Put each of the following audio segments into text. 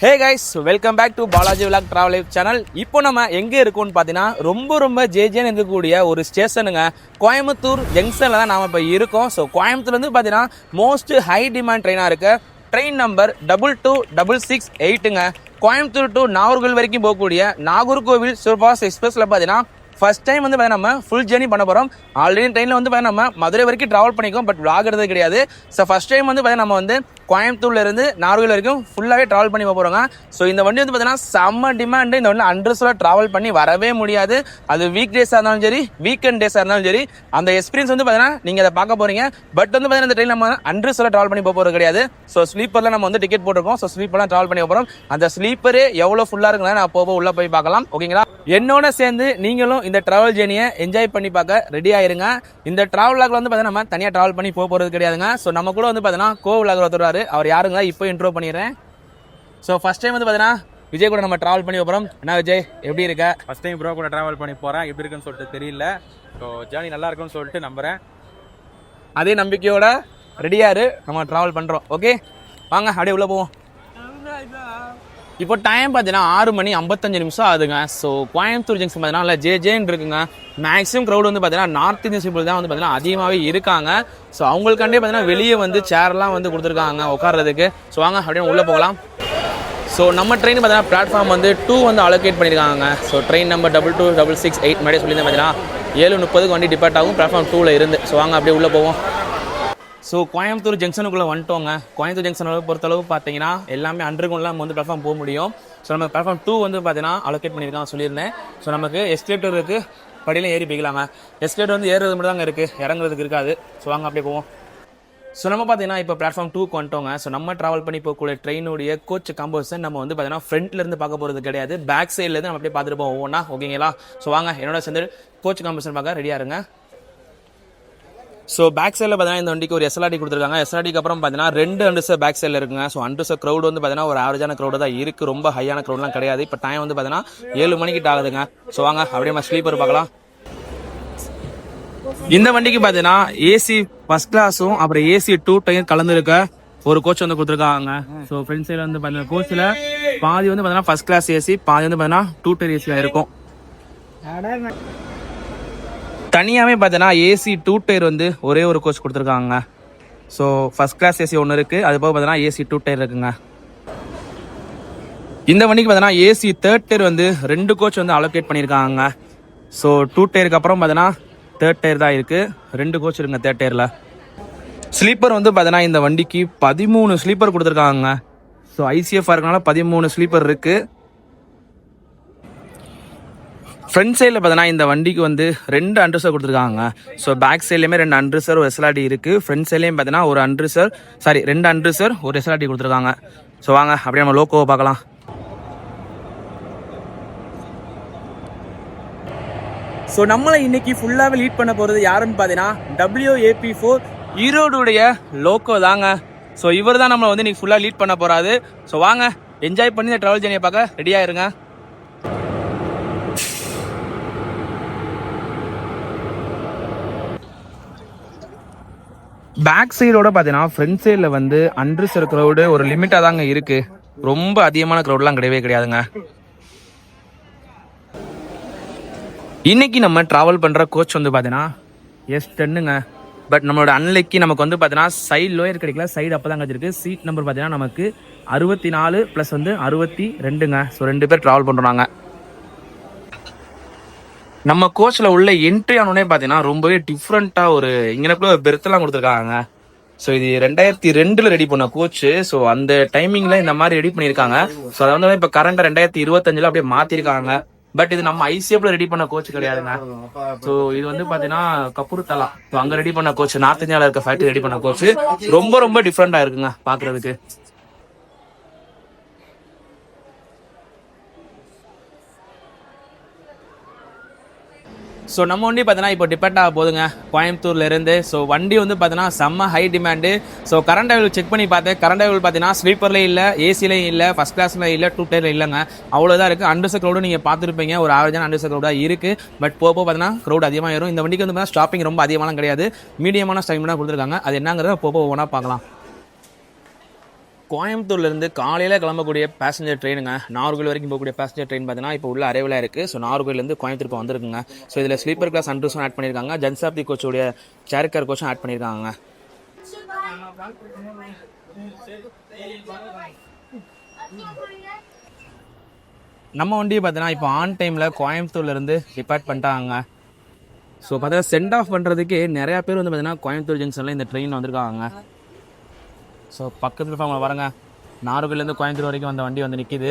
Hey guys, welcome back to Balaji vlog travel life channel. இப்போ நம்ம எங்கே இருக்கோம்னு பார்த்தீங்கன்னா ரொம்ப ஜேஜேன்னு இருக்கக்கூடிய ஒரு ஸ்டேஷனுங்க. கோயம்புத்தூர் ஜங்ஷனில் தான் நாம் இப்போ இருக்கோம். ஸோ கோயம்புத்தூர்லேருந்து பார்த்தீங்கன்னா மோஸ்ட் ஹை டிமாண்ட் ட்ரெயினாக இருக்குது. ட்ரெயின் நம்பர் 22668ங்க. கோயம்புத்தூர் டு நாகர்கோவில் வரைக்கும் போகக்கூடிய நாகர்கோவில் சூப்பர்ஃபாஸ்ட் எக்ஸ்பிரஸில் பார்த்தீங்கன்னா ஃபர்ஸ்ட் டைம் வந்து நம்ம ஃபுல் ஜேர்னி பண்ண போகிறோம். ஆல்ரெடி ட்ரெயினில் வந்து நம்ம மதுரை வரைக்கும் ட்ராவல் பண்ணிக்கோம், பட் vlog எடுத்தது கிடையாது. ஸோ ஃபர்ஸ்ட் டைம் வந்து நம்ம வந்து கோயம்புத்தூர்லேருந்து நாகர்கோவில் வரைக்கும் ஃபுல்லாகவே ட்ராவல் பண்ணி போகிறோங்க. ஸோ இந்த வண்டி வந்து பார்த்தீங்கன்னா செம்ம டிமாண்டு. இந்த வண்டி அண்ட்ரஸில் ட்ராவல் பண்ணி வரவே முடியாது. அது வீக் டேஸாக இருந்தாலும் சரி, வீக்கெண்ட் டேஸாக இருந்தாலும் சரி, அந்த எக்ஸ்பீரியன்ஸ் வந்து பார்த்தீங்கன்னா நீங்கள் அதை பார்க்க போகிறீங்க. பட் வந்து பார்த்தீங்கன்னா இந்த ட்ரெயின் நம்ம அண்ட்ரஸில் ட்ராவல் பண்ணி போகிறது கிடையாது. ஸோ ஸ்லீப்பரில் நம்ம வந்து டிக்கெட் போட்டிருக்கோம். ஸோ ஸ்லீப்பர்லாம் ட்ராவல் பண்ணி போகிறோம். அந்த ஸ்லீப்பரே எவ்வளோ ஃபுல்லாக இருக்குன்னா நான் போக உள்ளே போய் பார்க்கலாம். ஓகேங்களா? என்னோட சேர்ந்து நீங்களும் இந்த ட்ராவல் ஜேர்னியை என்ஜாய் பண்ணி பார்க்க ரெடி ஆயிருங்க. இந்த ட்ராவல் வ்ளாக்ல வந்து பார்த்தீங்கன்னா நம்ம தனியாக ட்ராவல் பண்ணி போகிறது கிடையாதுங்க. ஸோ நம்ம கூட வந்து பார்த்தீங்கன்னா கோவிலாக ஒருத்தர் அவர் யாருங்க இப்போ இன்ட்ரோ பண்ணிடுறேன். ஸோ ஃபர்ஸ்ட் டைம் வந்து பார்த்தீங்கன்னா விஜய் கூட நம்ம ட்ராவல் பண்ணி போகிறோம். என்ன விஜய், எப்படி இருக்க? ஃபர்ஸ்ட் டைம் ப்ரோ கூட ட்ராவல் பண்ணி போகிறேன். எப்படி இருக்குன்னு சொல்லிட்டு தெரியல. ஸோ ஜேர்னி நல்லா இருக்குன்னு சொல்லிட்டு நம்புகிறேன். அதே நம்பிக்கையோட ரெடியாரு நம்ம ட்ராவல் பண்ணுறோம். ஓகே வாங்க அப்படியே உள்ளே போவோம். இப்போ டைம் பார்த்தீங்கன்னா 6:55 ஆகுதுங்க. ஸோ கோயம்புத்தூர் ஜங்ஷன் பார்த்தீங்கன்னா இல்லை ஜேன்னு இருக்குங்க. மேக்ஸிமம் க்ரௌட் வந்து பார்த்தீங்கன்னா நார்த் இந்தியன் பீப்புள் தான் வந்து பார்த்தீங்கன்னா அதிகமாகவே இருக்காங்க. ஸோ அவங்களுக்காண்டே பார்த்தீங்கன்னா வெளியே வந்து சேர்லாம் வந்து கொடுத்துருக்காங்க உட்கார்றதுக்கு. ஸோ வாங்க அப்படியே உள்ளே போகலாம். ஸோ நம்ம ட்ரெயின் பார்த்தீங்கன்னா பிளாட்ஃபார்ம் வந்து 2 வந்து அலோகேட் பண்ணியிருக்காங்க. ஸோ ட்ரெயின் நம்பர் 22668 முன்னாடியே சொல்லியிருந்தேன் பார்த்தீங்கன்னா 7:30 வண்டி டிபார்ட் ஆகும் பிளாட்ஃபார்ம் 2ல் இருந்து. ஸோ வாங்க அப்படியே உள்ளே போவோம். ஸோ கோயம்புத்தூர் ஜங்ஷனுக்குள்ளே வந்துட்டோங்க. கோயம்புத்தூர் ஜங்ஷனை பொறுத்தளவு பார்த்தீங்கன்னா எல்லாமே அண்டர்கிரவுண்டில் நம்ம வந்து பிளாட்ஃபார்ம் போக முடியும். ஸோ நம்ம பிளாட்ஃபார்ம் 2 வந்து பார்த்தீங்கன்னா அலோகேட் பண்ணியிருக்காங்க சொல்லியிருந்தேன். ஸோ நமக்கு எஸ்கலேட்டர் இருக்குது, படியில் ஏறி போய்க்கலாங்க. எஸ்கலேட்டர் வந்து ஏறுறது மட்டும் தாங்க இருக்குது, இறங்குறதுக்கு இருக்காது. ஸோ வாங்க அப்படியே போவோம். ஸோ நம்ம பார்த்தீங்கன்னா இப்போ பிளாட்ஃபார்ம் 2க்கு வந்துட்டோங்க. ஸோ நம்ம ட்ராவல் பண்ணி போகக்கூடிய ட்ரெயினுடைய கோச் கம்போசிஷன் நம்ம வந்து பார்த்தீங்கன்னா ஃப்ரண்ட்லேருந்து பார்க்க போகிறது கிடையாது, பேக் சைட்லேருந்து நம்ம அப்படியே பார்த்துட்டு போவோம் ஒவ்வொன்றா. ஓகேங்களா? ஸோ வாங்க என்னோட சேர்ந்து கோச் கம்போசிஷன் பார்க்க ரெடியாக இருங்க. ஸோ பேக் சைடில் பார்த்தீங்கன்னா இந்த வண்டிக்கு ஒரு எஸ்எல்ஆர்டி கொடுத்துருக்காங்க. எஸ்எல்ஆர்டிக்கு அப்புறம் பார்த்தீங்கன்னா 2 அண்டர்ஸர் பேக் சைடில் இருக்குங்க. ஸோ அண்டர்ஸர் க்ரௌட் வந்து பார்த்தீங்கன்னா ஒரு ஆவரேஜான க்ரௌட் தான் இருக்குது, ரொம்ப ஹையான க்ரௌட்லாம் கிடையாது. இப்போ டைம் வந்து பார்த்தீங்கன்னா 7 மணிக்கிட்ட ஆகுதுங்க. ஸோ வாங்க அப்படியே நம்ம ஸ்லீப்பர் பார்க்கலாம். இந்த வண்டிக்கு பார்த்தீங்கன்னா ஏசி ஃபர்ஸ்ட் கிளாஸும் அப்புறம் ஏசி 2 டயர் கலந்துருக்க ஒரு கோச் வந்து கொடுத்துருக்காங்க. ஸோ ஃப்ரண்ட் சைடில் வந்து பார்த்தீங்கன்னா கோச்சில் பாதி வந்து பார்த்தீங்கன்னா ஃபர்ஸ்ட் கிளாஸ் ஏசி, பாதி வந்து பார்த்தீங்கன்னா 2 டயர் ஏசியாக இருக்கும். தனியாகவே பார்த்தீங்கன்னா ஏசி 2 டயர் வந்து ஒரே ஒரு கோச் கொடுத்துருக்காங்க. ஸோ ஃபர்ஸ்ட் கிளாஸ் ஏசி ஒன்று இருக்குது, அது போக பார்த்தீங்கன்னா ஏசி 2 டயர் இருக்குங்க. இந்த வண்டிக்கு பார்த்தீங்கன்னா ஏசி 3rd டயர் வந்து 2 கோச் வந்து அலோகேட் பண்ணியிருக்காங்க. ஸோ 2 டயருக்கு அப்புறம் பார்த்தீங்கன்னா 3rd டயர் தான் இருக்குது, 2 கோச் இருக்குங்க 3rd டயரில். ஸ்லீப்பர் வந்து பார்த்தீங்கன்னா இந்த வண்டிக்கு 13 ஸ்லீப்பர் கொடுத்துருக்காங்க. ஸோ ஐசிஎஃப்ஆ இருக்கனால 13 ஸ்லீப்பர் இருக்குது. ஃப்ரண்ட் சைடில் பார்த்தீங்கன்னா இந்த வண்டிக்கு வந்து 2 அண்டர்சர் கொடுத்துருக்காங்க. ஸோ பேக் சைட்லேயுமே 2 அண்டர்சர் ஒரு எஸ்எல்ஆர்டி இருக்குது. ஃப்ரண்ட் சைட்லேயும் பார்த்தீங்கன்னா ஒரு அண்டர்சர் 2 அண்டர்சர் ஒரு எஸ்எல்ஆர்டி கொடுத்துருக்காங்க. ஸோ வாங்க அப்படியே நம்ம லோகோவை பார்க்கலாம். ஸோ நம்மளை இன்னைக்கு ஃபுல்லாகவே லீட் பண்ண போகிறது யாருன்னு பார்த்தீங்கன்னா WAP4 ஈரோடுடைய லோகோ தாங்க. ஸோ இவர் தான் நம்மளை வந்து இன்னைக்கு ஃபுல்லாக லீட் பண்ண போகிறாரு. ஸோ வாங்க என்ஜாய் பண்ணி இந்த ட்ராவல் ஜேர்னியை பார்க்க ரெடியாக இருங்க. பேக் சைடோட பார்த்தீங்கன்னா ஃப்ரண்ட் சைடில் வந்து அண்டர்சர் க்ரௌடு ஒரு லிமிட்டாக தாங்க இருக்குது, ரொம்ப அதிகமான க்ரௌட்லாம் கிடையவே கிடையாதுங்க. இன்னைக்கு நம்ம ட்ராவல் பண்ணுற கோச் வந்து பார்த்தீங்கன்னா S10ங்க. பட் நம்மளோட அன்லைக்கு நமக்கு வந்து பார்த்தீங்கன்னா சைடு லோயர் கிடைக்கல, சைடு அப்போ தான் கிடச்சிருக்கு. சீட் நம்பர் பார்த்தீங்கன்னா நமக்கு 64 + வந்து 62ங்க. ஸோ 2 பேர் ட்ராவல் பண்ணுறோம் நாங்கள். நம்ம கோச்சில் உள்ள என்ட்ரி ஆனோடனே பார்த்தீங்கன்னா ரொம்பவே டிஃப்ரெண்ட்டாக ஒரு இங்கனக்குள்ள பெர்த்தெல்லாம் கொடுத்துருக்காங்க. ஸோ இது 2002 ரெடி பண்ண கோச்சு. ஸோ அந்த டைமிங்கில் இந்த மாதிரி ரெடி பண்ணியிருக்காங்க. ஸோ அதை வந்து இப்போ கரண்டாக 2025 அப்படியே மாற்றிருக்காங்க. பட் இது நம்ம ஐசிஎஃப்ல ரெடி பண்ண கோச் கிடையாதுங்க. ஸோ இது வந்து பார்த்தீங்கன்னா கபூர்தலா, ஸோ அங்கே ரெடி பண்ண கோச், நார்த் இந்தியாவில் இருக்க ஃபேக்டரி ரெடி பண்ண கோச். ரொம்ப டிஃப்ரெண்ட்டாக இருக்குங்க பார்க்குறதுக்கு. ஸோ நம்ம வண்டி பார்த்தீங்கன்னா இப்போ டிபெண்ட் ஆக போதுங்க கோயம்புத்தூர்லேருந்து. ஸோ வண்டி வந்து பார்த்தீங்கன்னா செம்ம high demand. So current avail check பண்ணி பார்த்தேன். கரண்ட் அவைல் பார்த்தீங்கன்னா ஸ்லீப்பர்லேயும் இல்லை, ஏசிலையும் இல்லை, ஃபஸ்ட் கிளாஸில் இல்லை, 2 டயரில் இல்லைங்க. அவ்வளோதான் இருக்குது. அண்டர்சர் க்ரௌடும் நீங்கள் பார்த்துருப்பீங்க, ஒரு ஆவரேஜான அண்டர்சர் க்ரௌடாக இருக்குது. பட் போக பார்த்தீங்கன்னா க்ரௌட் அதிகமாக வரும். இந்த வண்டிக்கு வந்து பார்த்தீங்கன்னா ஸ்டாப்பிங் ரொம்ப அதிகமான கிடையாது, மீடியமான ஸ்டாப்பிங் தான் கொடுத்துருக்காங்க. அது என்னங்கிறத போக ஒவ்வொன்றா பார்க்கலாம். கோயம்புத்தூர்லேருந்து காலையில் கிளம்பக்கூடிய பேசஞ்சர் ட்ரெயினுங்க. நாகர்கோவில் வரைக்கும் போகக்கூடிய பேசஞ்சர் ட்ரெயின் பார்த்தீங்கன்னா இப்போ உள்ள அரைவலாக இருக்குது. ஸோ நாகர்கோவிலேருந்து கோயம்புத்தூர் இப்போ வந்திருக்குங்க. ஸோ இதில் ஸ்லீப்பர் கிளாஸ் அண்ட்ரஸும் ஆட் பண்ணியிருக்காங்க. ஜன்சாப்தி கோச்சோடைய சேர் கோச்சும் ஆட் பண்ணியிருக்காங்க. நம்ம வண்டியை பார்த்தீங்கன்னா இப்போ ஆன் டைமில் கோயம்புத்தூர்லேருந்து டிபார்ட் பண்ணிட்டாங்க. ஸோ பார்த்தா சென்ட் ஆஃப் பண்ணுறதுக்கு நிறையா பேர் வந்து பார்த்தீங்கன்னா கோயம்புத்தூர் ஜங்ஷனில் இந்த ட்ரெயினில் வந்திருக்காங்க. ஸோ பக்கத்தில் அவங்க வரங்க, நாகர்கோவிலேருந்து கோயம்புத்தூர் வரைக்கும் அந்த வண்டி வந்து நிற்கிது.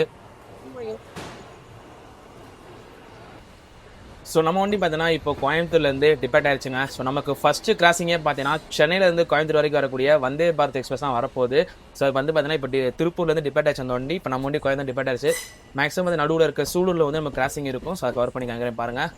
ஸோ நம்ம வண்டி பார்த்தீங்கன்னா இப்போ கோயம்புத்தூர்லேருந்து டிபார்ட் ஆயிடுச்சுங்க. ஸோ நமக்கு ஃபஸ்ட்டு கிராசிங்கே பார்த்தீங்கன்னா சென்னையிலேருந்து கோயம்புத்தூர் வரைக்கும் வரக்கூடிய வந்தே பாரத் எக்ஸ்பிரஸ் தான் வரப்போகுது. ஸோ இப்போ வந்து பார்த்தீங்கன்னா இப்போ திருப்பூர்லேருந்து டிபார்ட் ஆச்சு அந்த வண்டி. இப்போ நம்ம வண்டி கோயம்புத்தூர் டிபார்ட் ஆயிடுச்சு. மேக்ஸிமம் வந்து நடுவில் இருக்க சூலூரில் வந்து நம்ம கிராசிங் இருக்கும். ஸோ அதை கவர் பண்ணி காங்கிறேன் பாருங்கள்.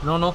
நோ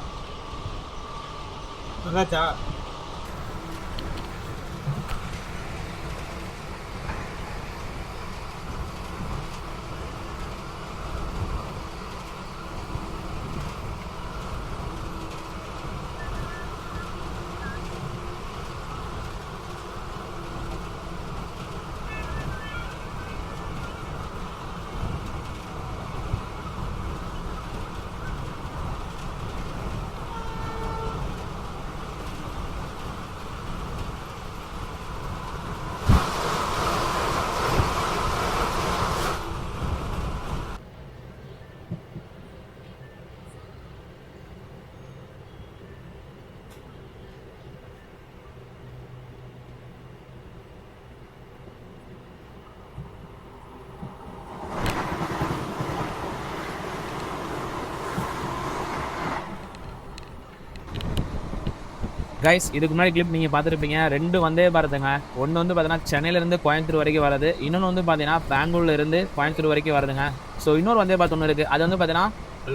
கைஸ், இதுக்கு முன்னாடி கிளிப் நீங்கள் பார்த்துருப்பீங்க. 2 வந்தே பாரத்துங்க. ஒன்று வந்து பார்த்தீங்கன்னா சென்னையிலேருந்து கோயம்புத்தூர் வரைக்கும் வருது. இன்னொன்று வந்து பார்த்தீங்கன்னா பெங்களூர்லேருந்து கோயம்புத்தூர் வரைக்கும் வருதுங்க. ஸோ இன்னொரு வந்தே பாரத் ஒன்று இருக்குது. அது வந்து பார்த்தீங்கன்னா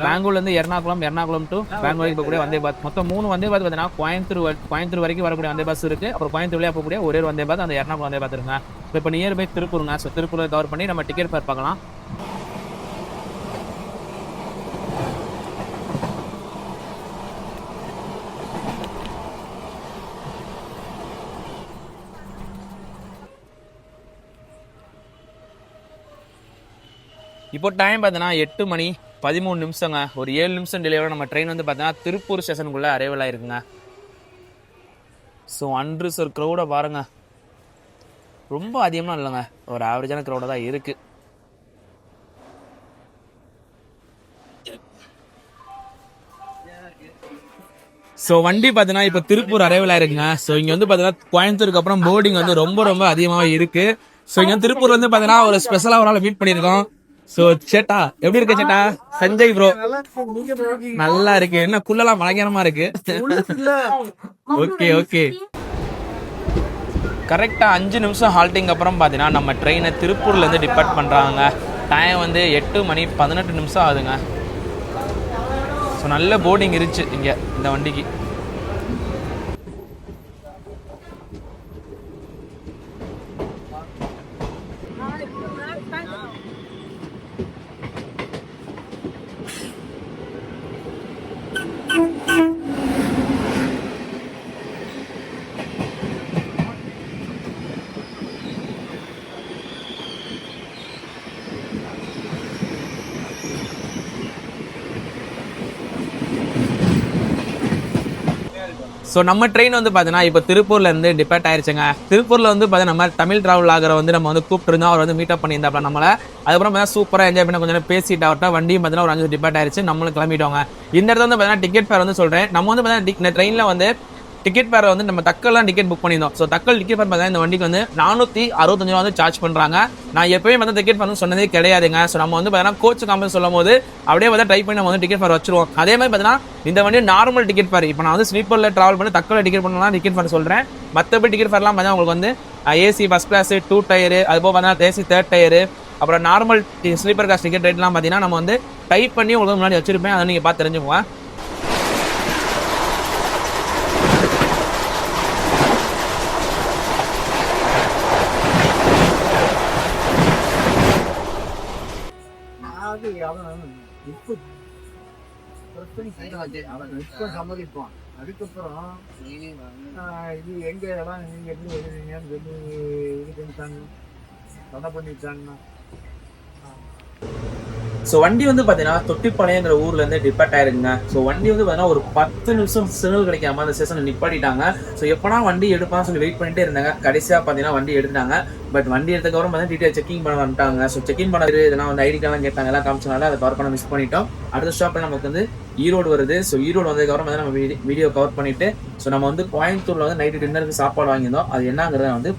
பெங்களூர்லேருந்து எர்ணாகுளம் டு பெங்களூர் வரைக்கும் போகக்கூடிய வந்தே பாரத். மொத்தம் 3 வந்தே பாரத் பார்த்தீங்கன்னா கோயம்புத்தூர் வரைக்கும் வரக்கூடிய வந்தே பஸ் இருக்குது. அப்புறம் கோயம்புத்தூர் வழியாக போகக்கூடிய ஒரே வந்தே பாரத் அந்த எர்ணாகுளம் வந்தே பாரத் இருக்குங்க. இப்போ நியர்பை திருப்பூருங்க. ஸோ திருப்பூரில் கவர் பண்ணி நம்ம டிக்கெட் ஃபேர் பார்க்கலாம். இப்போ டைம் பார்த்தீங்கன்னா 8 மணி 13 நிமிஷங்க. ஒரு 7 நிமிஷம் டிலேவோட நம்ம ட்ரெயின் வந்து பார்த்தீங்கன்னா திருப்பூர் ஸ்டேஷனுக்குள்ளே அரைவல் ஆயிருக்குங்க. ஸோ அன்ரிசர்வ் க்ரௌடை பாருங்க, ரொம்ப அதிகமாக இல்லைங்க, ஒரு ஆவரேஜான க்ரௌடாக தான் இருக்குது. ஸோ வண்டி பார்த்தீங்கன்னா இப்போ திருப்பூர் அரைவல் ஆயிருக்குங்க. ஸோ இங்கே வந்து பார்த்தீங்கன்னா கோயம்புத்தூருக்கு அப்புறம் போர்டிங் வந்து ரொம்ப ரொம்ப அதிகமாக இருக்குது. ஸோ இங்கே திருப்பூர் வந்து பார்த்தீங்கன்னா ஒரு ஸ்பெஷலாக ஒரு ஆள் மீட் பண்ணியிருக்கோம். ஸோ சேட்டா எப்படி இருக்கு சேட்டா? சஞ்சய் ப்ரோ நல்லா இருக்கு. என்ன குள்ளெல்லாம் பயங்கரமா இருக்கு. Okay okay. கரெக்டாக 5 நிமிஷம் ஹால்ட்டிங் அப்புறம் பார்த்தீங்கன்னா நம்ம ட்ரெயினை திருப்பூர்லேருந்து டிபார்ட் பண்ணுறாங்க. டைம் வந்து 8 மணி 18 நிமிஷம் ஆகுதுங்க. ஸோ நல்ல போர்டிங் இருந்துச்சு இங்கே இந்த வண்டிக்கு. ஸோ நம்ம ட்ரெயின் வந்து பார்த்தீங்கன்னா இப்போ திருப்பூர்ல இருந்து டிபேட் ஆயிருச்சுங்க. திருப்பூர்ல வந்து பார்த்தீங்கன்னா நம்ம தமிழ் டிராவல் ஆகிற வந்து நம்ம வந்து கூப்பிட்டுருந்தோம். அவர் வந்து மீட்டப் பண்ணியிருந்தாப்ல நம்மளை. அதுக்கப்புறம் பார்த்தீங்கன்னா சூப்பராக என்ஜாய் பண்ண கொஞ்சம் நேரம் பேசிட்டு அவர்கிட்ட வண்டியும் பார்த்தீங்கன்னா ஒரு 5 டிபேட் ஆயிருச்சு. நம்மளும் கிளம்பிட்டோங்க. இந்த இடத்துல வந்து பார்த்தீங்கன்னா டிக்கெட் ஃபேர் வந்து சொல்கிறேன். நம்ம வந்து பார்த்தீங்கன்னா ட்ரெயினில் வந்து டிக்கெட் ஃபேர் வந்து நம்ம தக்கல்லாம் டிக்கெட் புக் பண்ணியிருந்தோம். ஸோ தக்கல் டிக்கெட் ஃபேர் பார்த்தீங்கன்னா இந்த வண்டிக்கு வந்து 465 ரூபா வந்து சார்ஜ் பண்ணுறாங்க. நான் எப்பயுமே வந்து டிக்கெட் ஃபேர் சொன்னதே கிடையாதுங்க. ஸோ நம்ம வந்து பார்த்தீங்கன்னா கோச் கம்பெனி சொல்லும் போது அப்படியே வந்து ட்ரை பண்ணி நம்ம வந்து டிக்கெட் ஃபேர் வச்சிருவோம். அதே மாதிரி பார்த்தீங்கன்னா இந்த வண்டி நார்மல் டிக்கெட் ஃபேர். இப்போ நான் வந்து ஸ்லீப்பரில் ட்ராவல் பண்ணி தக்கல டிக்கெட் பண்ணலாம் டிக்கெட் ஃபேர் சொல்கிறேன். மற்றபடி டிக்கெட் ஃபேர்லாம் பார்த்தீங்கன்னா உங்களுக்கு வந்து ஏசி ஃபஸ்ட் கிளாஸ் 2 டயரு, அதுபோக பார்த்தீங்கன்னா ஏசி 3rd டயரு, அப்புறம் நார்மல் ஸ்லீப்பர் கிளாஸ் டிக்கெட் ரேட்லாம் பார்த்தீங்கன்னா நம்ம வந்து டைப் பண்ணி உங்களுக்கு முன்னாடி வச்சிருப்பேன். அதை நீங்கள் பார்த்து தெரிஞ்சுக்குவேன். சம்மதிப்பான். அதுக்கப்புறம் இது எங்க இடம் நீங்க எப்படி எழுதுறீங்கன்னு சொல்லி இது பண்ணிட்டாங்க, தடை பண்ணிட்டாங்கன்னா. ஸோ வண்டி வந்து பார்த்தீங்கன்னா தொட்டிப்பாளையங்கிற ஊர்ல இருந்து டிபேட் ஆயிருக்குங்க. ஸோ வண்டி வந்து பார்த்தீங்கன்னா ஒரு 10 நிமிஷம் சிக்னல் கிடைக்காம அந்த ஸ்டேஷனில் நிப்பாட்டிட்டாங்க. ஸோ எப்போனா வண்டி எடுப்பான்னு சொல்லி வெயிட் பண்ணிட்டே இருந்தாங்க. கடைசியாக பார்த்தீங்கன்னா வண்டி எடுத்தாங்க. பட் வண்டி எடுத்ததுக்கப்புறம் பார்த்தீங்கன்னா டீட்டெயில் செக்கிங் பண்ண வந்துட்டாங்க. ஸோ செக்கிங் பண்ணது இதெல்லாம் வந்து ஐடி கார்டெலாம் கேட்டாங்க, எல்லாம் காமிச்சனால அதை கவர் பண்ண மிஸ் பண்ணிட்டோம். அடுத்த ஸ்டாப்பில் நமக்கு வந்து ஈரோடு வருது. ஸோ ஈரோடு வந்ததுக்கப்புறம் பார்த்தீங்கன்னா நம்ம வீடியோ கவர் பண்ணிட்டு ஸோ நம்ம வந்து கோயம்புத்தூர்ல வந்து நைட்டு டின்னருக்கு சாப்பாடு வாங்கியிருந்தோம். அது என்னங்கிறத வந்து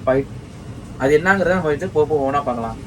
போயிட்டு போனா பார்க்கலாம்.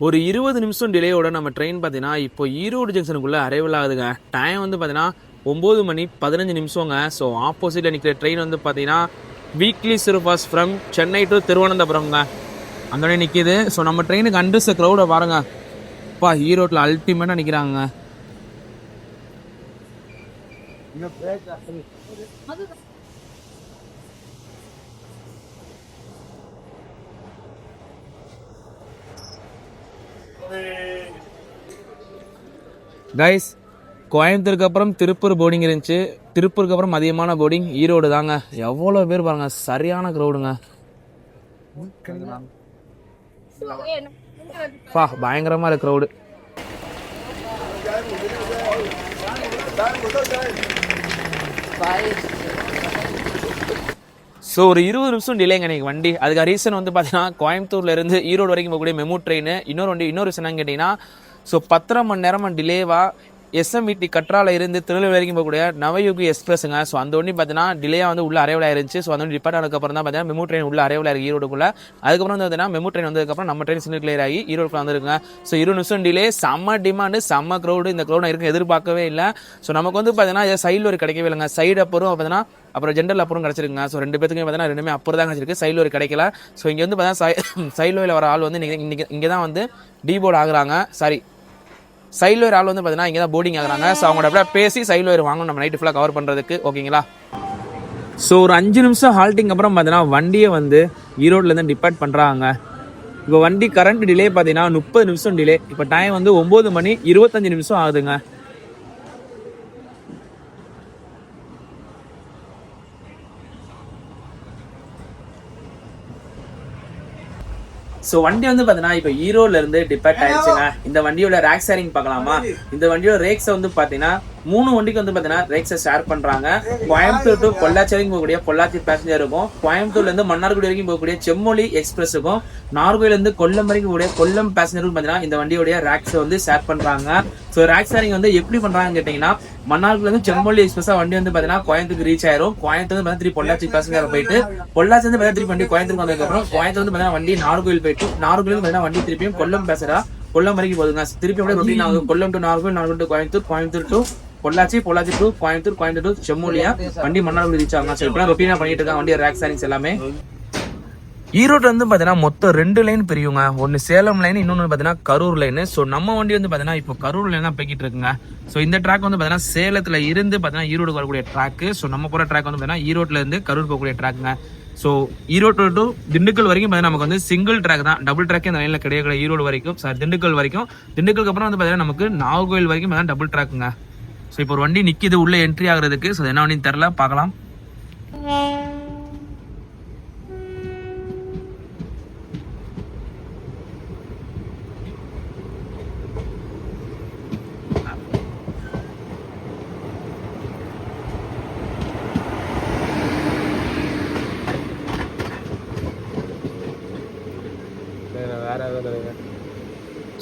ஒரு 20 நிமிஷம் டிலேயோட நம்ம ட்ரெயின் பார்த்தீங்கன்னா இப்போ ஈரோடு ஜங்ஷனுக்குள்ளே அரைவல் ஆகுதுங்க. டைம் வந்து பார்த்தீங்கன்னா 9 மணி 15 நிமிஷங்க. ஸோ ஆப்போசிட்டில் நிற்கிற ட்ரெயின் வந்து பார்த்தீங்கன்னா weekly superfast from Chennai to திருவனந்தபுரம்ங்க. அந்த நிற்கிது. ஸோ நம்ம ட்ரெயினுக்கு அண்டர்ஸ் க்ரௌடை பாருங்க. அப்பா ஈரோட்டில் அல்டிமேட்டாக நிற்கிறாங்க. கைஸ், கோயம்புத்தூருக்கு அப்புறம் திருப்பூர் போர்டிங் இருந்துச்சு. திருப்பூருக்கு அப்புறம் அதிகமான போர்டிங் ஈரோடு தாங்க. எவ்வளோ பேர் பாருங்க, சரியான க்ரௌடுங்க. பயங்கரமா இருக்கு க்ரௌடு. ஸோ ஒரு 20 நிமிஷம் டிலேங்க எனக்கு வண்டி. அதுக்கு ரீசன் வந்து பார்த்தீங்கன்னா கோயம்புத்தூர்ல இருந்து ஈரோடு வரைக்கும் போகக்கூடிய மெமு ட்ரெயின். இன்னொரு ரீசன் என்னன்னு கேட்டிங்கன்னா ஸோ 10.5 மணி நேரமாக டிலேவா எஸ்எம்இடி கட்ரால இருந்து திருநெல்வேலி வரைக்கும் போகக்கூடிய நவயுகி எக்ஸ்பிரஸுங்க. ஸோ அந்த ஒன்று பார்த்தீங்கன்னா டிலேயாக வந்து உள்ள அரைவல் ஆயிருந்துச்சு. ஸோ அந்த ஒன்று டிபார்ட் ஆனதுக்கப்புறம் தான் பார்த்தீங்கன்னா மெமு ட்ரெயின் உள்ள அரைவல் ஆயிருக்கு ஈரோடுக்குள்ள. அதுக்கப்புறம் வந்து பார்த்தீங்கன்னா மெமு ட்ரெயின் வந்ததுக்கப்புறம் நம்ம ட்ரெயின் சின்ன கிளியர் ஆகி ஈரோடுக்குள்ள வந்துருக்குங்க. ஸோ 20 நிமிஷம் டிலே, செம்ம டிமாண்டு, செம்ம க்ரௌடு. இந்த க்ரௌட் இருக்கு எதிர்பார்க்கவே இல்லை. ஸோ நமக்கு வந்து பார்த்தீங்கன்னா சைடில் ஒரு கிடைக்கவே இல்லைங்க. சைடு அப்புறம் பார்த்தீங்கன்னா அப்புறம் ஜென்ரல் அப்புறம் கிடச்சிருக்குங்க. ஸோ 2 பேத்துக்குமே பார்த்தீங்கன்னா ரெண்டுமே அப்புறம் தான் கிடச்சிருக்கு. சைடில் ஒரு கிடைக்கல. ஸோ இங்கே வந்து பார்த்தீங்கன்னா சைடில் வர ஆள் வந்து இங்கே தான் வந்து டீபோர்ட் ஆகுறாங்க. சாரி, சைடில் ஒரு ஆள் வந்து பார்த்தீங்கன்னா இங்கே தான் போர்டிங் ஆகுறாங்க. ஸோ அவங்களோட அப்படியே பேசி சைடில் ஒரு வாங்கணும் நம்ம நைட்டு ஃபுல்லாக கவர் பண்ணுறதுக்கு. ஓகேங்களா? ஸோ ஒரு 5 நிமிஷம் ஹால்ட்டிங் அப்புறம் பார்த்தீங்கன்னா வண்டியை வந்து ஈரோட்லேருந்து டிபார்ட் பண்ணுறாங்க. இப்போ வண்டி கரண்ட் டிலே பார்த்தீங்கன்னா 30 நிமிஷம் டிலே. இப்போ டைம் வந்து 9 மணி 25 நிமிஷம் ஆகுதுங்க. ஸோ வண்டி வந்து பார்த்தீங்கன்னா இப்போ ஈரோட்ல இருந்து டிபார்ட் ஆயிடுச்சுங்க. இந்த வண்டியோட ரேக் ஷேரிங் பார்க்கலாமா? இந்த வண்டியோட ரேக்ஸை வந்து பார்த்தீங்கன்னா 3 வண்டிக்கு வந்து பார்த்தீங்கன்னா ரேக்ஸை ஷேர் பண்ணுறாங்க. கோயம்புத்தூர் டு பொள்ளாச்சி வரைக்கும் போகக்கூடிய பொள்ளாச்சி பேசஞ்சர் இருக்கும். கோயம்புத்தூர்லேருந்து மன்னார்குடி வரைக்கும் போகக்கூடிய செம்மொழி எக்ஸ்பிரஸ் இருக்கும். நார்கோயிலேருந்து கொல்லம் வரைக்கும் போகக்கூடிய கொல்லம் பேசஞ்சருக்கும் பார்த்தீங்கன்னா இந்த வண்டியோடைய ரேக்ஸை வந்து ஷேர் பண்ணுறாங்க. ஸோ ரேக் ஷேரிங் வந்து எப்படி பண்ணுறாங்கன்னு கேட்டிங்கன்னா மன்னார்குடிலேருந்து செம்மொழி எக்ஸ்பிரஸாக வண்டி வந்து பார்த்தீங்கன்னா கோயம்புத்தூருக்கு ரீச் ஆயிரும். கோயம்புத்தூர் வந்து பார்த்தீங்கன்னா பொள்ளாச்சி பேசஞ்சர் போயிட்டு பொள்ளாச்சி வந்து பார்த்தீங்கன்னா வண்டி கோயம்புத்தூருக்கு வந்ததுக்கப்புறம் கோயம்புத்தூர் வந்து பார்த்தீங்கன்னா வண்டி நார்கோயில் போயிட்டு நார்கோயில் பார்த்தீங்கன்னா வண்டி திருப்பியும் கொல்லம் பேசுறா கொல்லம் வரைக்கும் போகுதுங்க. திருப்பி அப்படியே ரொட்டீன் ஆகுது. Kollam to Nagercoil, Nagercoil to Coimbatore, Coimbatore to Pollachi, Pollachi to Coimbatore, Coimbatore to செம்மொழியா வண்டி மன்னார்குடி ரீச் ஆகுங்க. ஸோ இப்பெல்லாம் ரொட்டீனா பண்ணிட்டு இருக்காங்க வண்டியோட ரேக் ஷேரிங்ஸ் எல்லாமே. ஈரோடு வந்து பார்த்தீங்கன்னா மொத்தம் 2 லைன் பிரியுங்க. ஒன்று சேலம் லைன், இன்னொன்று பார்த்தீங்கன்னா கரூர் லைன். ஸோ நம்ம வண்டி வந்து பார்த்தீங்கன்னா இப்போ கரூர் லைன் தான் போய்கிட்டு இருக்குங்க. ஸோ இந்த ட்ராக் வந்து பார்த்தீங்கன்னா சேலத்தில் இருந்து பார்த்தீங்கன்னா ஈரோடு வரக்கூடிய ட்ராக்கு. ஸோ நம்ம போகிற ட்ராக் வந்து பார்த்தீங்கன்னா ஈரோட்டில் இருந்து கரூர் போகக்கூடிய ட்ராக்குங்க. ஸோ ஈரோடு டு திண்டுக்கல் வரைக்கும் பார்த்தீங்கன்னா நமக்கு வந்து சிங்கிள் ட்ராக் தான், டபுள் ட்ராக்கே அந்த லைனில் கிடையாது. ஈரோடு வரைக்கும் திண்டுக்கல் வரைக்கும், திண்டுக்கலுக்கு அப்புறம் வந்து பார்த்தீங்கன்னா நமக்கு நாகர்கோவில் வரைக்கும் பார்த்தீங்கன்னா டபுள் ட்ராக்குங்க. ஸோ இப்போ ஒரு வண்டி நிற்கிது உள்ளே என்ட்ரி ஆகிறதுக்கு. ஸோ என்ன வண்டின்னு தெரில, பார்க்கலாம்.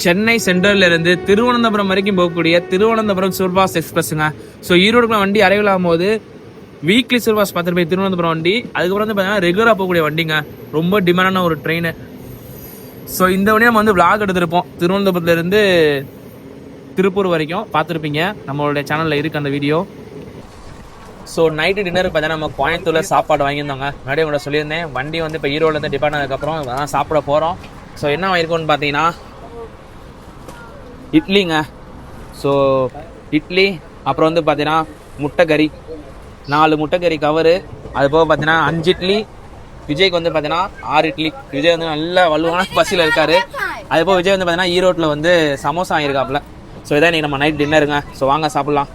சென்னை சென்ட்ரல்ல இருந்து திருவனந்தபுரம் வரைக்கும் போகக்கூடிய திருவனந்தபுரம் சூப்பர்ஃபாஸ்ட் எக்ஸ்பிரஸ்ங்க. ஸோ ஈரோடுக்குள்ள வண்டி அரைவல் ஆகும்போது வீக்லி சூப்பர்ஃபாஸ்ட் 10 ரூபாய் திருவனந்தபுரம் வண்டி. அதுக்கப்புறம் வந்து பார்த்தீங்கன்னா ரெகுலராக போகக்கூடிய வண்டிங்க, ரொம்ப டிமாண்டான ஒரு ட்ரெயின். ஸோ இந்த வண்டி நம்ம வந்து விளாக் எடுத்திருப்போம் திருவனந்தபுரத்துல இருந்து திருப்பூர் வரைக்கும், பார்த்துருப்பீங்க, நம்மளுடைய சேனலில் இருக்குது அந்த வீடியோ. ஸோ நைட்டு டின்னருக்கு பார்த்தீங்கன்னா நம்ம கோயம்புத்தூரில் சாப்பாடு வாங்கியிருந்தோங்க. முன்னாடி உங்களை சொல்லியிருந்தேன், வண்டி வந்து இப்போ ஈரோடுலேருந்து டிபார்ட் ஆனதுக்கப்புறம் அதான் சாப்பிட போகிறோம். ஸோ என்ன வாங்கியிருக்கோன்னு பார்த்தீங்கன்னா இட்லிங்க. ஸோ இட்லி, அப்புறம் வந்து பார்த்தீங்கன்னா முட்டைக்கறி, 4 முட்டைக்கறி கவரு. அது போக பார்த்தீங்கன்னா 5 இட்லி. விஜய்க்கு வந்து பார்த்தீங்கன்னா 6 இட்லி. விஜய் வந்து நல்ல வலுவான பசியில் இருக்காரு. அது போக விஜய் வந்து பார்த்தீங்கன்னா ஈரோட்டில் வந்து சமோசா வாங்கியிருக்காப்புல. ஸோ இதான் இன்றைக்கி நம்ம நைட் டின்னருங்க. ஸோ வாங்க சாப்பிட்லாம்.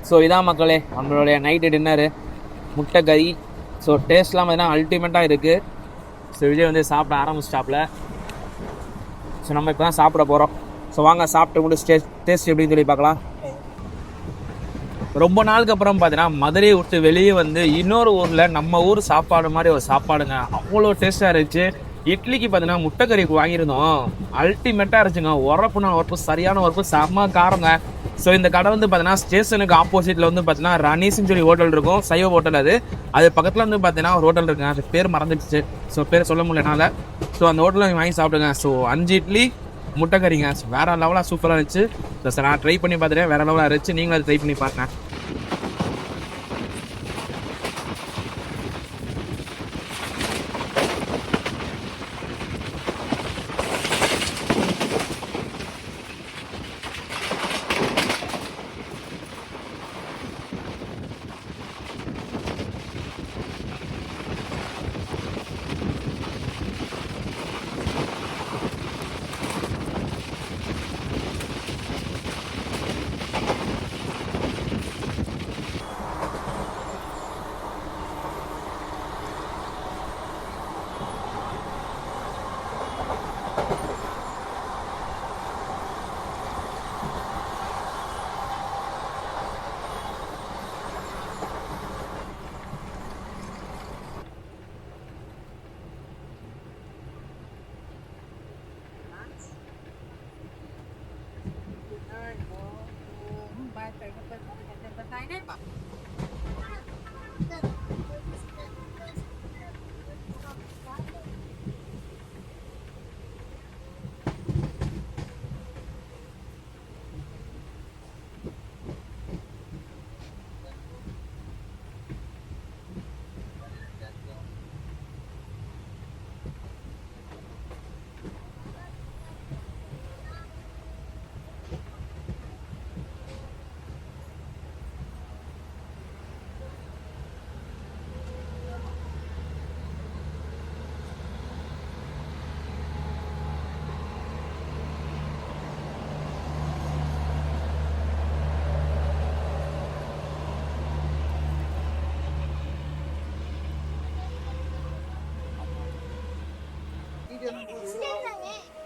ஸோ இதான் மக்களே நம்மளுடைய நைட்டு டின்னரு, முட்டைக்கறி. ஸோ டேஸ்ட்லாம் பார்த்தீங்கன்னா அல்டிமேட்டாக இருக்குது. ஸோ விஜய் வந்து சாப்பிட ஆரம்பிச்சிட்டாப்புல. ஸோ நம்ம இப்போ தான் சாப்பிட போகிறோம். ஸோ வாங்க சாப்பிட்டு கூட டேஸ்ட் எப்படின்னு சொல்லி பார்க்கலாம். ரொம்ப நாளுக்கு அப்புறம் பார்த்தீங்கன்னா மதுரையை விட்டு வெளியே வந்து இன்னொரு ஊரில் நம்ம ஊர் சாப்பாடு மாதிரி ஒரு சாப்பாடுங்க, அவ்வளோ டேஸ்ட்டாக இருந்துச்சு. இட்லிக்கு பார்த்தீங்கன்னா முட்டைக்கறி வாங்கியிருந்தோம், அல்டிமேட்டாக இருந்துச்சுங்க. உரப்புனா உரப்பு, சரியான உரப்பு, செம்ம காரங்க. ஸோ இந்த கடை வந்து பார்த்தீங்கன்னா ஸ்டேஷனுக்கு ஆப்போசிட்டில் வந்து பார்த்தீங்கன்னா ரனீஸ்ன்னு சொல்லி ஹோட்டல் இருக்கும், சைவ ஹோட்டல். அது பக்கத்தில் வந்து பார்த்தீங்கன்னா ஒரு ஹோட்டல் இருக்குங்க, அது பேர் மறந்துடுச்சு. ஸோ பேர் சொல்ல முடியலனால. ஸோ அந்த ஹோட்டலில் வாங்கி சாப்பிடுங்க. ஸோ 5 இட்லி முட்டைக்கறிங்க, வேறு லெவலாக சூப்பராக இருந்துச்சு. ஸோ நான் ட்ரை பண்ணி பார்த்துட்டேன், வேறு லெவலாக இருந்துச்சு. நீங்களும் அதை ட்ரை பண்ணி பார்த்தேன்.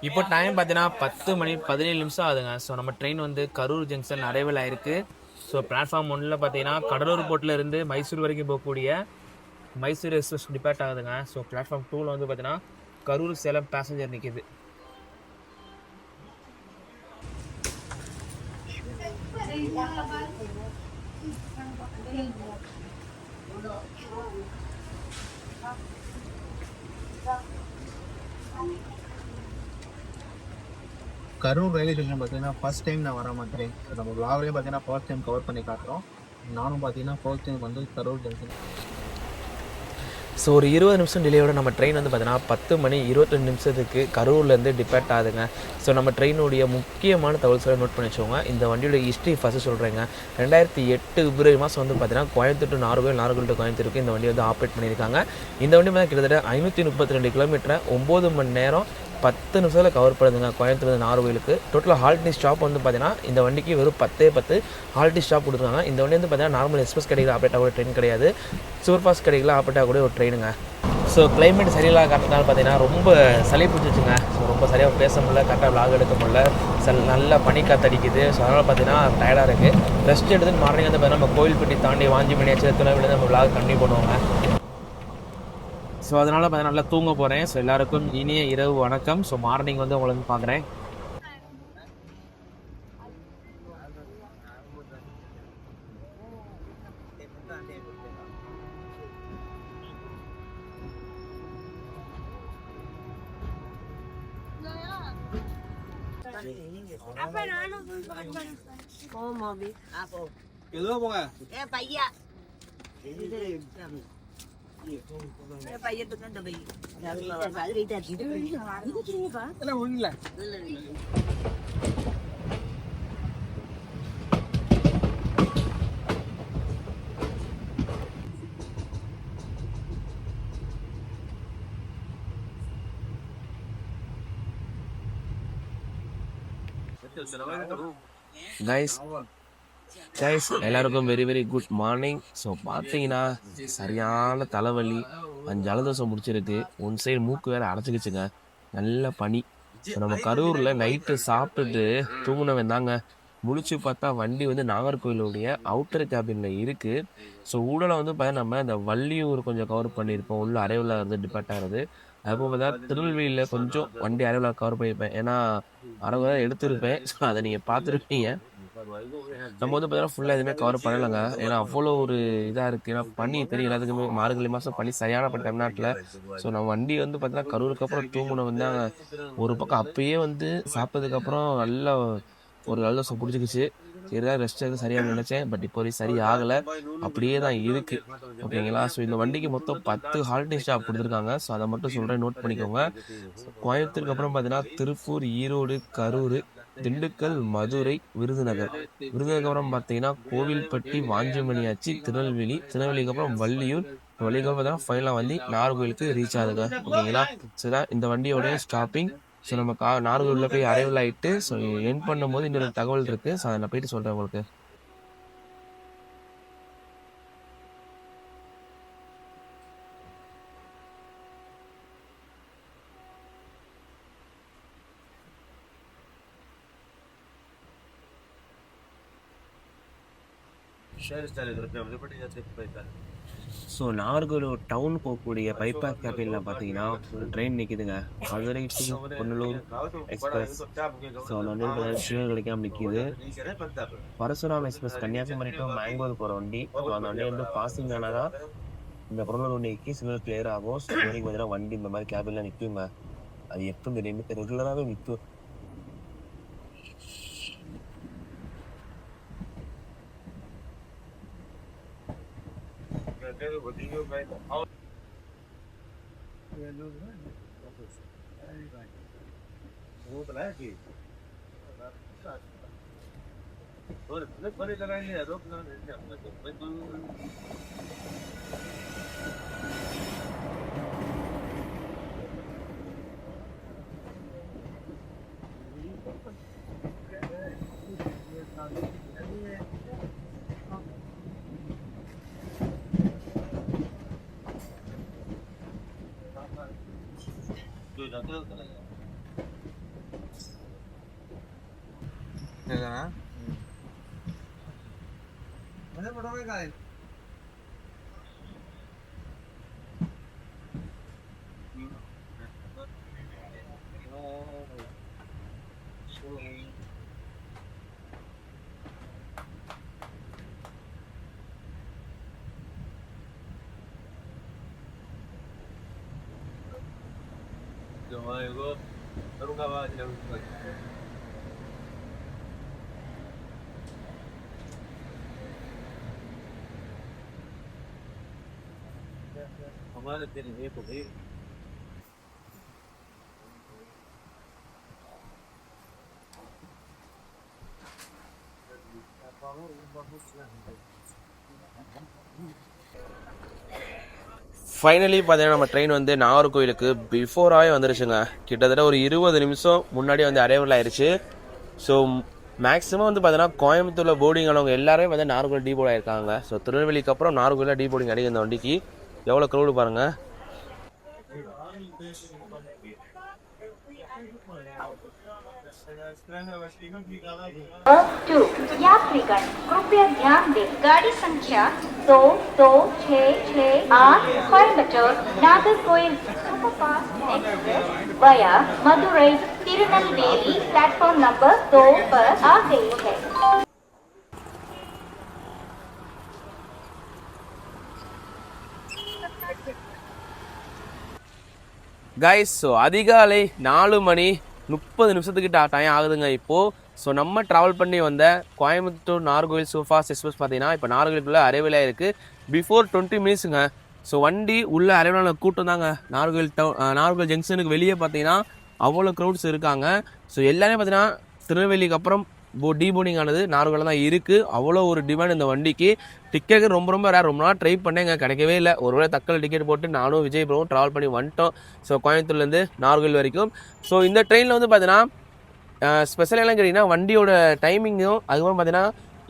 இப்போ டைம் பார்த்தீங்கன்னா 10 மணி 17 நிமிஷம் ஆகுதுங்க. ஸோ நம்ம ட்ரெயின் வந்து கரூர் ஜங்ஷன் அரைவல் ஆயிருக்கு. ஸோ பிளாட்ஃபார்ம் 1ல் பார்த்தீங்கன்னா கடலூர் போர்ட்டில் இருந்து மைசூர் வரைக்கும் போகக்கூடிய மைசூர் எக்ஸ்பிரஸ் டிபார்ட் ஆகுதுங்க. ஸோ பிளாட்ஃபார்ம் 2ல் வந்து பார்த்தீங்கன்னா கரூர் சேலம் பேசஞ்சர் நிற்கிது. கரூர் ரயில்வே ஸ்டேஷன் பார்த்தீங்கன்னா ஃபர்ஸ்ட் டைம் நான் வர மாட்டேன். நம்ம விளாக்லேயே பார்த்தீங்கன்னா ஃபர்ஸ்ட் டைம் கவர் பண்ணி காட்டுறோம். நானும் பார்த்தீங்கன்னா ஃபர்ஸ்ட் டைம் வந்து கரூர் ஜங்ஷன். ஸோ ஒரு 20 நிமிஷம் டிலேயோட நம்ம ட்ரெயின் வந்து பார்த்தீங்கன்னா 10 மணி 22 நிமிஷத்துக்கு கரூர்லேருந்து டிபேட் ஆகுதுங்க. ஸோ நம்ம ட்ரெயினுடைய முக்கியமான தகவல்களை நோட் பண்ணி வச்சுக்கோங்க. இந்த வண்டியோட ஹிஸ்ட்ரி ஃபஸ்ட்டு சொல்கிறேங்க. 2008 பிப்ரவரி மாதம் வந்து பார்த்தீங்கன்னா கோயம்புத்தூர் டு நாகர்கோவில், நாகர்கோவில் டு கோயம்புத்தூருக்கு இந்த வண்டி வந்து ஆப்ரேட் பண்ணியிருக்காங்க. இந்த வண்டி பார்த்தா கிட்டத்தட்ட 532 கிலோமீட்டரை 9 மணி நேரம் 10 நிமிஷத்தில் கவர் பண்ணுதுங்க கோயம்புத்தூர் நாகர்கோவிலுக்கு. டோட்டலாக ஹால்ட்னி ஸ்டாப் வந்து பார்த்தீங்கன்னா இந்த வண்டிக்கு வெறும் 10 ஹால்ட்னி ஸ்டாப் கொடுத்துருக்காங்க. இந்த வண்டி வந்து பார்த்தீங்கன்னா நார்மல் எக்ஸ்பிரஸ் கடையில் ஆப்ரேட் ஆகக்கூடிய ட்ரெயின் கிடையாது, சூப்பர் ஃபாஸ்ட் கடையில் ஆப்ரேட் ஆகக்கூடிய ஒரு ட்ரெயினுங்க. ஸோ கிளைமேட் சரியில்லாத காரணத்தினால பார்த்தீங்கன்னா ரொம்ப சளி பிடிச்சிச்சுங்க. ஸோ ரொம்ப சரியாக பேச முடியல, கரெக்டாக விளாக் எடுக்க முடியல, நல்லா பனி காத்தடிக்குது. ஸோ அதனால் பார்த்தீங்கன்னா டயர்டாக இருக்குது. ரெஸ்ட் எடுத்து மார்னிங் வந்து பார்த்தீங்கன்னா நம்ம கோயில்பட்டி தாண்டி வாஞ்சிமணி திருநெல்வேலி நம்ம விளாக் கண்டினியூ பண்ணுவாங்க. ஸோ அதனால் பார்த்தீங்கன்னா நல்லா தூங்க போகிறேன். ஸோ எல்லாருக்கும் இனிய இரவு வணக்கம். ஸோ மார்னிங் வந்து உங்களை வந்து பார்க்குறேன். எதுவும் போங்க ஒண்ணு கைஸ் எல்லாருக்கும் very very good morning. So பார்த்தீங்கன்னா சரியான தலைவலி, 5 ஜலதோஷம் முடிச்சிருக்கு. ஒன் சைடு மூக்கு வேறு அடைச்சிக்கிச்சுங்க, நல்ல பனி. ஸோ நம்ம கரூரில் நைட்டு சாப்பிட்டுட்டு தூங்குனவன் தாங்க. முழிச்சு பார்த்தா வண்டி வந்து நாகர்கோவிலுடைய அவுட்டர் கேபினில் இருக்குது. ஸோ ஊடலை வந்து பார்த்தா நம்ம இந்த வள்ளியூர் கொஞ்சம் கவர் பண்ணியிருப்போம், உள்ள அரைவில் வந்து டிபெண்ட் ஆகிறது. அப்போ பார்த்தா திருநெல்வேலியில் கொஞ்சம் வண்டி அரைவில் கவர் பண்ணியிருப்பேன், ஏன்னா அரை எடுத்திருப்பேன். ஸோ அதை நீங்கள் பார்த்துருப்பீங்க. நம்ம வந்து பார்த்தீங்கன்னா ஃபுல்லாக எதுவுமே கவர் பண்ணலைங்க, ஏன்னா அவ்வளோ ஒரு இதாக இருக்குது. ஏன்னா பனி தெரியும் எல்லாத்துக்குமே, மார்கழி மாதம் பனி சரியான பனி தமிழ்நாட்டில். ஸோ நம்ம வண்டி வந்து பார்த்தீங்கன்னா கரூருக்கு அப்புறம் தூங்கணும் வந்து ஒரு பக்கம் அப்பயே வந்து சாப்பிட்டதுக்கப்புறம் நல்லா ஒரு ஜலதோஷம் பிடிச்சிக்கிச்சு. சரிதான் ரெஸ்ட் எடுத்து சரியாக நினச்சேன், பட் இப்போ வரைக்கும் சரி ஆகலை, அப்படியே தான் இருக்குது. ஓகேங்களா? ஸோ இந்த வண்டிக்கு மொத்தம் 10 ஹால்டிங் ஸ்டாப் கொடுத்துருக்காங்க. ஸோ அதை மட்டும் சொல்கிறேன், நோட் பண்ணிக்கோங்க. கோயம்புத்தூருக்கு அப்புறம் பார்த்தீங்கன்னா திருப்பூர், ஈரோடு, கரூர், திண்டுக்கல், மதுரை, விருதுநகர். விருதுநகர் அப்புறம் பார்த்தீங்கன்னா கோவில்பட்டி, வாஞ்சிமணியாச்சி, திருநெல்வேலி, திருநெல்வேலிக்கு அப்புறம் வள்ளியூர், வள்ளியூர் பார்த்தீங்கன்னா ஃபைனலாக வந்து நாகர்கோவிலுக்கு ரீச் ஆகுதுங்க. ஓகேங்களா? ஸோ தான் இந்த வண்டியோடைய ஸ்டாப்பிங். ஸோ நம்ம நாகர்கோவிலில் போய் அரைவல் ஆகிட்டு ஸோ என் பண்ணும்போது இன்னொரு தகவல் இருக்குது. ஸோ அதை நான் போயிட்டு சொல்கிறேன் உங்களுக்கு. ஸோ நாகர்கோவில் டவுன் போகக்கூடிய பைபாஸ் கேபினில் பார்த்தீங்கன்னா ஒரு ட்ரெயின் நிற்கிதுங்க, Madurai to Punalur express. So அந்த வண்டி சிவன் கிடைக்காம நிற்கிது. Parasuram express Kanyakumari to Mangalore போகிற வண்டி. ஸோ அந்த வண்டி வந்து பாசிங் ஆனால் தான் இந்த பொன்னலூர் வண்டிக்கு சிக்னல் கிளியர் ஆகும். ஸோ வரைக்கும் பார்த்தீங்கன்னா வண்டி இந்த மாதிரி கேபினில் நிற்குங்க. அது எப்போ தெரியுமே ரெகுலராகவே நிற்கும். ஃபைனலி பார்த்தீங்கன்னா நம்ம ட்ரெயின் வந்து நாகர்கோவிலுக்கு பிஃபோராகவே வந்துருச்சுங்க. கிட்டத்தட்ட ஒரு 20 நிமிஷம் முன்னாடி வந்து அரைவல் ஆயிடுச்சு. ஸோ மேக்ஸிமம் வந்து பார்த்தீங்கன்னா கோயம்புத்தூரில் போர்டிங் ஆனவங்க எல்லாருமே வந்து நாகர்கோவில் டீபோர்ட் ஆயிருக்காங்க. ஸோ திருநெல்வேலிக்கு அப்புறம் நாகர்கோவிலில் டீபோர்டிங் அடிக்க இந்த வண்டிக்கு எவ்வளோ க்ரௌடு பாருங்கள். यात्रीगण कृपया ध्यान दें, गाड़ी संख्या 2266 कोयम्बटूर नागरकोइल सुपरफास्ट एक्सप्रेस वया मदुरई तिरुनेलवेली प्लेटफॉर्म नंबर 2 पर आ गई है. கைஸ், ஸோ அதிகாலை 4 மணி 30 நிமிஷத்துக்கிட்ட டைம் ஆகுதுங்க இப்போது. ஸோ நம்ம ட்ராவல் பண்ணி வந்த கோயம்புத்தூர் நாகர்கோவில் சூப்பர்ஃபாஸ்ட் எக்ஸ்பிரஸ் பார்த்தீங்கன்னா இப்போ நாகர்கோவிலுக்குள்ளே அரைவலாக இருக்குது. பிஃபோர் 20 மினிட்ஸுங்க. ஸோ வண்டி உள்ளே அரைவலான கூட்டம் தாங்க. நாகர்கோவில் ஜங்ஷனுக்கு வெளியே பார்த்தீங்கன்னா அவ்வளோ க்ரௌட்ஸ் இருக்காங்க. ஸோ எல்லாமே பார்த்தீங்கன்னா திருநெல்வேலிக்கு அப்புறம் டீபோர்டிங் ஆனது நாகர்கோவில் தான் இருக்குது. அவ்வளோ ஒரு டிமாண்ட் இந்த வண்டிக்கு. டிக்கெட்டு ரொம்ப ரேர். ரொம்ப நாள் ட்ரை பண்ணேங்க, கிடைக்கவே இல்லை. ஒருவேளை தக்கல் டிக்கெட் போட்டு நானும் விஜய் ப்ரோவும் ட்ராவல் பண்ணி வந்துட்டோம். ஸோ கோயம்புத்தூர்லேருந்து நாகர்கோவில் வரைக்கும். ஸோ இந்த ட்ரெயினில் வந்து பார்த்தீங்கன்னா ஸ்பெஷல் எல்லாம் கேட்டிங்கன்னா வண்டியோட டைமிங்கும் அதுக்கப்புறம் பார்த்தீங்கன்னா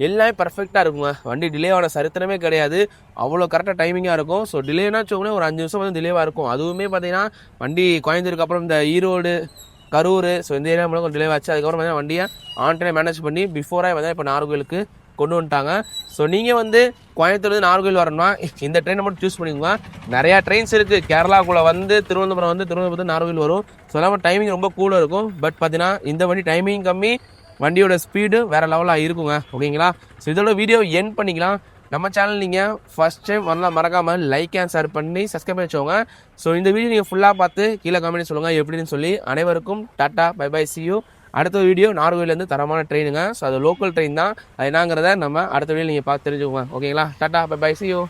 எல்லாமே பர்ஃபெக்டாக இருக்குங்க. வண்டி டிலே ஆன சரித்திரமே கிடையாது. அவ்வளோ கரெக்டாக டைமிங்காக இருக்கும். ஸோ டிலேனா வச்சுக்கோங்களேன் ஒரு 5 நிமிஷம் வந்து டிலேவாக இருக்கும். அதுவுமே பார்த்தீங்கன்னா வண்டி கோயம்புத்தூருக்கு அப்புறம் இந்த ஈரோடு கரூர் ஸோ இந்த ஏரியா மூலம் கொஞ்சம் டிலே ஆச்சு. அதுக்கப்புறம் பார்த்தீங்கன்னா வண்டியை ஆன் டைம் மேனேஜ் பண்ணி பிஃபோராக பார்த்தீங்கன்னா இப்போ நாகர்கோவிலுக்கு கொண்டு வந்துட்டாங்க. ஸோ நீங்கள் வந்து கோயம்புத்தூர்லேருந்து நாகர்கோவில் வரணும்னா இந்த ட்ரெயினை மட்டும் சூஸ் பண்ணிக்கோங்க. நிறையா ட்ரெயின்ஸ் இருக்குது. கேரளாக்குள்ளே வந்து திருவனந்தபுரம் நாகர்கோவில் வரும். ஸோ எல்லாமே டைமிங் ரொம்ப கூலாக இருக்கும். பட் பார்த்தீங்கன்னா இந்த வண்டி டைமிங் கம்மி, வண்டியோட ஸ்பீடு வேறு லெவலாக இருக்குங்க. ஓகேங்களா? ஸோ இதோட வீடியோ எண்ட் பண்ணிக்கலாம். நம்ம சேனல் நீங்கள் ஃபஸ்ட் டைம் வரலாம் மறக்காமல் லைக் அண்ட் ஷேர் பண்ணி சப்ஸ்கிரைப் பண்ணி வச்சுக்கோங்க. ஸோ இந்த வீடியோ நீங்கள் ஃபுல்லாக பார்த்து கீழே கமெண்ட் சொல்லுங்கள் எப்படின்னு சொல்லி. அனைவருக்கும் tata bye bye see you. அடுத்த வீடியோ நாகர்கோவிலேருந்து தரமான ட்ரெயினுங்க. ஸோ அது லோக்கல் ட்ரெயின் தான். அது என்னங்கிறத நம்ம அடுத்த வீடியோ நீங்கள் பார்த்து தெரிஞ்சுக்கோங்க. ஓகேங்களா? Tata bye bye see you.